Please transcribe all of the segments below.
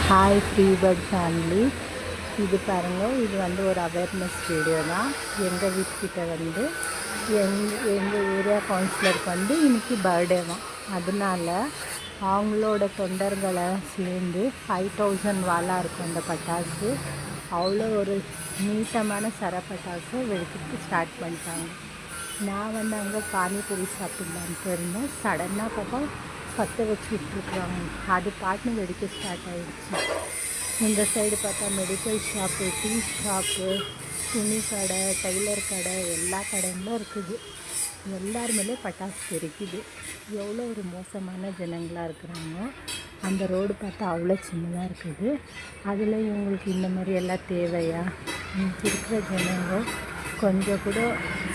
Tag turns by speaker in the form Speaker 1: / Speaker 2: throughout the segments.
Speaker 1: Hi ஃப்ரீபர்ட் family. இது பாருங்கள், இது வந்து ஒரு அவேர்னஸ் வீடியோ தான். எங்கள் வீட்டுக்கிட்ட வந்து எங்கள் ஏரியா கவுன்சிலருக்கு வந்து இன்றைக்கி பர்த்டேவாம். அதனால் அவங்களோட தொண்டர்களை சேர்ந்து 5000 வாலா இருக்கும் அந்த பட்டாசு. அவ்வளோ ஒரு நீட்டமான பட்டாசை வெடிக்கிறதுக்கு ஸ்டார்ட் பண்ணிட்டாங்க. நான் வந்து அங்கே பானிபூரி சாப்பிட்லான்ட்டு இருந்தேன். சடனாக பார்த்தா பற்ற வச்சு விட்டுருக்குறாங்க. அது பாட்டுன்னு வெடிக்க ஸ்டார்ட் ஆகிடுச்சு. இந்த சைடு பார்த்தா மெடிக்கல் ஷாப்பு, டீ ஷாப்பு, துணி கடை, டெய்லர் கடை, எல்லா கடைங்களும் இருக்குது. எல்லாருமே பட்டாசு தெரிக்குது. எவ்வளோ ஒரு மோசமான ஜனங்களாக இருக்கிறாங்க. அந்த ரோடு பார்த்தா அவ்வளோ சின்னதாக இருக்குது. அதில் இவங்களுக்கு இந்த மாதிரி எல்லாம் தேவையா? இன்றைக்கி இருக்கிற ஜனங்க கொஞ்சம் கூட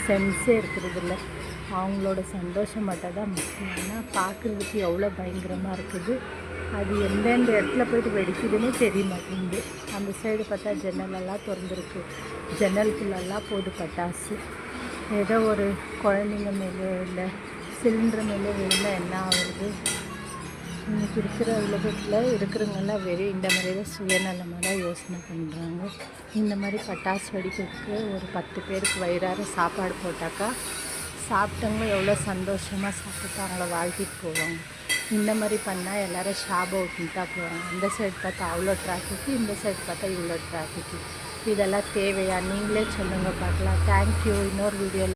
Speaker 1: சென்ஸே இருக்கிறதில்ல. அவங்களோட சந்தோஷம் மட்டும் தான் முக்கியம். ஆனால் பார்க்குறதுக்கு எவ்வளோ பயங்கரமாக இருக்குது. அது எந்தெந்த இடத்துல போய்ட்டு வெடிக்குதுன்னு தெரிய மாட்டேங்குது. அந்த சைடு பார்த்தா ஜன்னலெல்லாம் திறந்துருக்கு. ஜன்னலுக்குள்ளெல்லாம் போகுது பட்டாசு. ஏதோ ஒரு குழந்தைங்க மேலே இல்லை சிலிண்டர் மேலே விழுந்தால் என்ன ஆகுது? இன்றைக்கி இருக்கிற உலகத்தில் இருக்கிறவங்கெல்லாம் வெறும் இந்த மாதிரி தான் சுயநலமாக தான் யோசனை பண்ணுறாங்க. இந்த மாதிரி பட்டாசு வெடிக்கிறதுக்கு ஒரு 10 பேருக்கு வயிறார சாப்பாடு போட்டாக்கா சாப்பிட்டவங்க எவ்வளோ சந்தோஷமாக சாப்பிட்டு அவங்கள வாழ்த்திட்டு போவாங்க. இந்த மாதிரி பண்ணால் எல்லோரும் ஷாப் அவுட்னு தான் போவாங்க. அந்த சைடு பார்த்தா அவ்வளோ டிராஃபிக்கு, இந்த சைடு பார்த்தா இவ்வளோ டிராஃபிக்கு. இதெல்லாம் தேவையா? நீங்களே சொல்லுங்கள் பார்க்கலாம். தேங்க்யூ. இன்னொரு வீடியோவில்